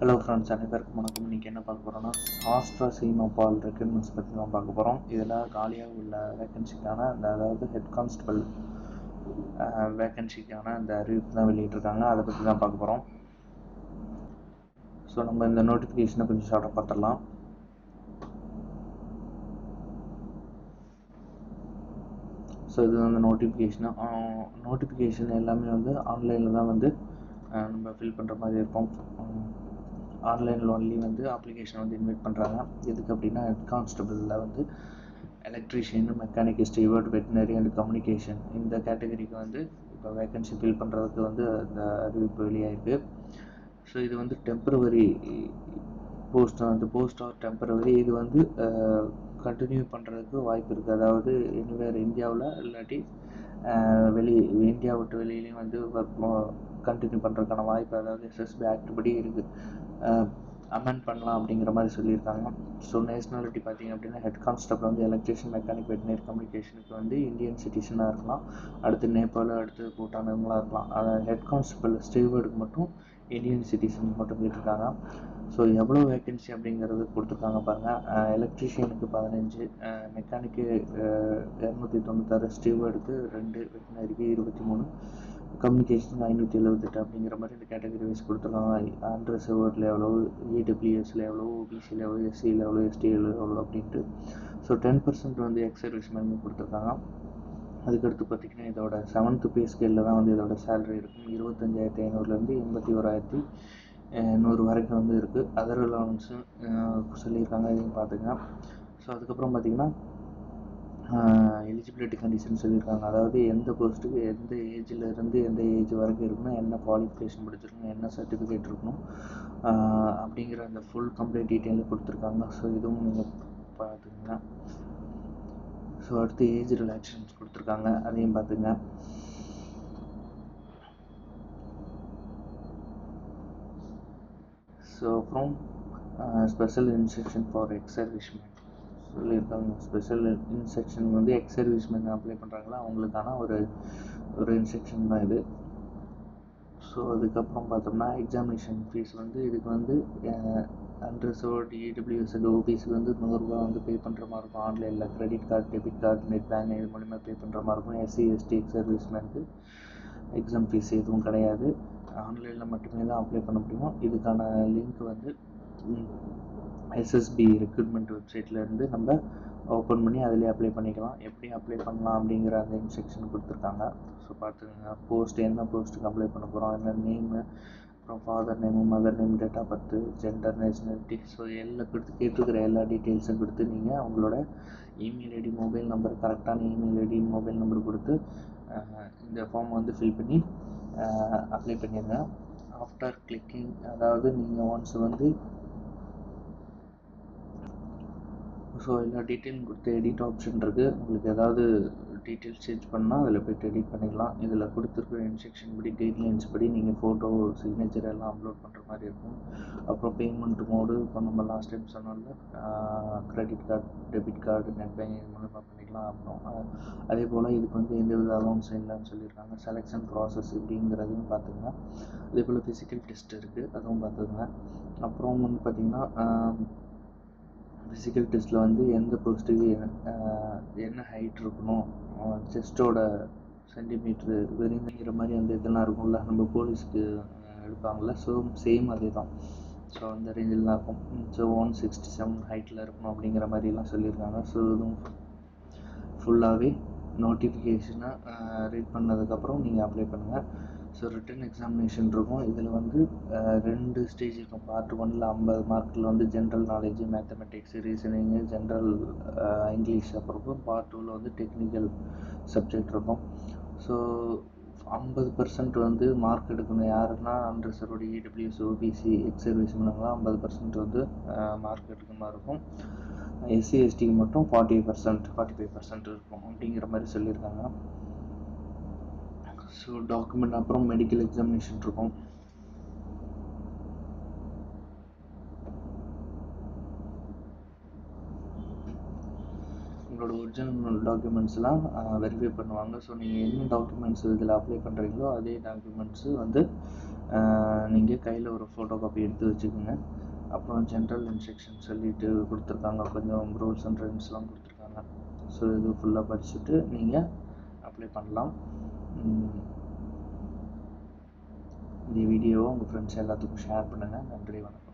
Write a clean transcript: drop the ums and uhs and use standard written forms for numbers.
Hello friends, அனைவருக்கும் வணக்கம். இன்றைக்கி என்ன பார்க்க போகிறோன்னா சாஸ்ட்ரா சீனோபால் ரெக்ரூட்மெண்ட்ஸ் பற்றி தான் பார்க்க போகிறோம். இதில் காலியாக உள்ள வேக்கன்சிக்கான அதாவது ஹெட் கான்ஸ்டபிள் வேக்கன்சிக்கான அந்த அறிவிப்பு தான் வெளியிட்டிருக்காங்க. அதை பற்றி தான் பார்க்க போகிறோம். ஸோ நம்ம இந்த நோட்டிஃபிகேஷனை கொஞ்சம் ஷார்ட்டாக பார்த்துடலாம். ஸோ இது வந்து நோட்டிஃபிகேஷன் எல்லாமே வந்து ஆன்லைனில் தான் வந்து நம்ம ஃபில் பண்ணுற மாதிரி இருக்கும். ஆன்லைனில் ஒன்லி வந்து அப்ளிகேஷன் வந்து இன்வைட் பண்ணுறாங்க. எதுக்கு அப்படின்னா ஹெட் கான்ஸ்டபிளில் வந்து electrician, mechanic, Stewart, veterinary and communication இந்த கேட்டகரிக்கு வந்து இப்போ வேக்கன்சி ஃபில் பண்ணுறதுக்கு வந்து இந்த அறிவிப்பு வெளியாயிருக்கு. ஸோ இது வந்து டெம்பரவரி போஸ்ட், அந்த போஸ்ட் ஆர் டெம்பரவரி. இது வந்து கண்டினியூ பண்ணுறதுக்கு வாய்ப்பு இருக்குது. அதாவது எனிவேர் இந்தியாவில் இல்லாட்டி இந்தியா விட்டு வெளியிலையும் வந்து கண்டினியூ பண்ணுறதுக்கான வாய்ப்பு, அதாவது SSB ஆக்ட் படி இருக்குது, அமெண்ட் பண்ணலாம் அப்படிங்கிற மாதிரி சொல்லியிருக்காங்க. ஸோ நேஷ்னாலிட்டி பார்த்திங்க அப்படின்னா ஹெட் கான்ஸ்டபிள் வந்து எலக்ட்ரிஷியன், மெக்கானிக், வெட்டினரி, கம்யூனிகேஷனுக்கு வந்து இந்தியன் சிட்டிசனாக இருக்கலாம், அடுத்து நேபாள், அடுத்து பூட்டான் இவங்களாக இருக்கலாம். அதாவது ஹெட் கான்ஸ்டபிள் ஸ்டீவர்டுக்கு மட்டும் இந்தியன் சிட்டிசன் மட்டும் கேட்டிருக்காங்க. ஸோ எவ்வளோ வேக்கன்சி அப்படிங்கிறது கொடுத்துருக்காங்க பாருங்கள். எலக்ட்ரிஷியனுக்கு 15, மெக்கானிக்கு 296, ஸ்டீவர்டுக்கு 2, வெட்டினரிக்கு 23, கம்யூனிகேஷனுக்கு 578 அப்படிங்கிற மாதிரி இந்த கேட்டகரி வைஸ் கொடுத்துருக்காங்க. அன்ரிசர்வ்டில் எவ்வளோ, EWSல எவ்வளோ, OBCல எவ்வளோ, SCல எவ்வளோ, STல எவ்வளோ அப்படின்ட்டு. ஸோ 10% வந்து எக்ஸ் சர்வீஸ்மேன் கொடுத்துருக்காங்க. அதுக்கடுத்து பார்த்திங்கன்னா இதோட 7th பே ஸ்கேலில் தான் வந்து இதோட சேலரி இருக்கும். 25,500லேருந்து 81,100 வரைக்கும் வந்து இருக்குது. அதர் அலவன்ஸும் சொல்லியிருக்காங்க, இதையும் பார்த்துங்க. ஸோ அதுக்கப்புறம் பார்த்திங்கன்னா எலிஜிபிலிட்டி கண்டிஷன் சொல்லியிருக்காங்க. அதாவது எந்த போஸ்ட்டுக்கு எந்த ஏஜிலேருந்து எந்த ஏஜ் வரைக்கும் இருக்கணும், என்ன குவாலிஃபிகேஷன் படிச்சிருக்கணும், என்ன சர்டிஃபிகேட் இருக்கணும் அப்படிங்கிற அந்த ஃபுல் கம்ப்ளீட் டீட்டெயிலும் கொடுத்துருக்காங்க. ஸோ இதுவும் நீங்கள் பார்த்துங்க. ஸோ அடுத்து ஏஜ் ரிலாக்ஸேஷன்ஸ் கொடுத்துருக்காங்க, அதையும் பார்த்துங்க. ஸோ அப்புறம் special instruction for X serviceman சொல்லியிருக்காங்க. ஸ்பெஷல் இன்ஸ்ட்ரக்ஷன் வந்து எக்ஸ் சர்வீஸ்மேன் அப்ளை பண்ணுறாங்களா அவங்களுக்கான ஒரு இன்ஸ்ட்ரக்ஷன் தான் இது. ஸோ அதுக்கப்புறம் பார்த்தோம்னா எக்ஸாமினேஷன் ஃபீஸ் வந்து இதுக்கு வந்து அன்ரிசர்வ்டு, EWS அண்ட் OBCக்கு வந்து 100 ரூபா வந்து பே பண்ணுற மாதிரி இருக்கும். ஆன்லைனில் credit card, debit card, net bank இது மூலிமா பே பண்ணுற மாதிரி இருக்கும். SC, ST எக்ஸ் சர்வீஸ்மேனுக்கு எக்ஸாம் ஃபீஸ் எதுவும் கிடையாது. ஆன்லைனில் மட்டுமே தான் அப்ளை பண்ண முடியும். இதுக்கான லிங்க் வந்து SSB ரெக்ரூட்மெண்ட் வெப்சைட்லேருந்து நம்ம ஓப்பன் பண்ணி அதிலே அப்ளை பண்ணிக்கலாம். எப்படி அப்ளை பண்ணலாம் அப்படிங்கிற அந்த இன்ஸ்ட்ரக்ஷன் கொடுத்துருக்காங்க. ஸோ பார்த்துக்கோங்க. என்ன போஸ்ட்டுக்கு அப்ளை பண்ண போகிறோம், என்ன நேமு, அப்புறம் father name, mother name, date of birth, gender, nationality, so எல்லாம் கேட்டிருக்கிற எல்லா டீட்டெயில்ஸும் கொடுத்து நீங்கள் அவங்களோட இமெயில் ஐடி, மொபைல் நம்பர், கரெக்டான இமெயில் ஐடி, மொபைல் நம்பர் கொடுத்து இந்த ஃபார்ம் வந்து ஃபில் பண்ணி அப்ளை பண்ணிடுங்க. ஆஃப்டர் கிளிக்கிங், அதாவது நீங்கள் ஒன்ஸ் வந்து ஸோ எல்லா டீட்டெயிலும் கொடுத்து எடிட் ஆப்ஷன் இருக்குது. உங்களுக்கு ஏதாவது டீட்டெயில்ஸ் சேஞ்ச் பண்ணால் அதில் போய்ட்டு எடிட் பண்ணிக்கலாம். இதில் கொடுத்துருக்குற இன்ஸ்ட்ரக்ஷன் படி, கைட்லைன்ஸ் படி நீங்கள் ஃபோட்டோ, சிக்னேச்சர் எல்லாம் அப்லோட் பண்ணுற மாதிரி இருக்கும். அப்புறம் பேமெண்ட் மோடு இப்போ நம்ம லாஸ்ட் டைம் சொன்னோம்ல, credit card, debit card, net banking மூலமாக பண்ணிக்கலாம். அப்புறம் அதே போல் இதுக்கு வந்து எந்தவித அலௌன்ஸும் இல்லைன்னு சொல்லியிருக்காங்க. செலெக்ஷன் ப்ராசஸ் இப்படிங்கிறதையும் பார்த்துங்க. அதே போல் ஃபிசிக்கல் டெஸ்ட் இருக்குது, அதுவும் பார்த்துங்க. அப்புறம் வந்து பார்த்திங்கன்னா ஃபிசிக்கல் டெஸ்ட்டில் வந்து எந்த போஸ்ட்டுக்கு என்ன ஹைட் இருக்கணும், செஸ்ட்டோட சென்டிமீட்ரு வெறுங்கிற மாதிரி அந்த இதெல்லாம் இருக்கும்ல, நம்ம போலீஸ்க்கு எடுப்பாங்கள்ல. ஸோ சேம் அதே தான். ஸோ அந்த ரேஞ்சில் தான் இருக்கும். ஸோ 167 ஹைட்டில் இருக்கணும் அப்படிங்கிற மாதிரிலாம் சொல்லியிருக்காங்க. ஸோ இதுவும் ஃபுல்லாகவே நோட்டிஃபிகேஷனாக ரீட் பண்ணதுக்கப்புறம் நீங்கள் அப்ளை பண்ணுங்கள். ஸோ ரிட்டன் எக்ஸாமினேஷன் இருக்கும். இதில் வந்து 2 ஸ்டேஜ் இருக்கும். பார்ட் 1ல் 50 மார்க்கில் வந்து general knowledge, mathematics, reasoning, general English. அப்புறம் பார்ட் 2ல் வந்து டெக்னிக்கல் சப்ஜெக்ட் இருக்கும். ஸோ 50% வந்து மார்க் எடுக்கணும். யாருன்னா அன்ரிசர்வ்டு, EWS, OBC எக்ஸ் சர்வீஸ்மேனுங்களாம் 50% வந்து மார்க் எடுக்கிற மாதிரி இருக்கும். SC, STக்கு மட்டும் 45% இருக்கும் அப்படிங்கிற மாதிரி சொல்லியிருக்காங்க. ஸோ டாக்குமெண்ட், அப்புறம் மெடிக்கல் எக்ஸாமினேஷன் இருக்கும். உங்களோட உங்களோட ஒரிஜினல் டாக்குமெண்ட்ஸ்லாம் வெரிஃபை பண்ணுவாங்க. ஸோ நீங்கள் என்ன டாக்குமெண்ட்ஸ் இதில் அப்ளை பண்ணுறீங்களோ அதே டாக்குமெண்ட்ஸு வந்து நீங்கள் கையில் ஒரு ஃபோட்டோ காப்பி எடுத்து வச்சுக்கோங்க. அப்புறம் ஜென்ரல் இன்ஸ்ட்ரக்ஷன் சொல்லிட்டு கொடுத்துருக்காங்க, கொஞ்சம் ரூல்ஸ் அண்ட் ரெகுலேஷன்ஸ்லாம் கொடுத்துருக்காங்க. ஸோ இது ஃபுல்லாக படிச்சுட்டு நீங்கள் அப்ளை பண்ணலாம். இந்த வீடியோவை உங்கள் ஃப்ரெண்ட்ஸ் எல்லாத்துக்கும் ஷேர் பண்ணுங்கள். நன்றி, வணக்கம்.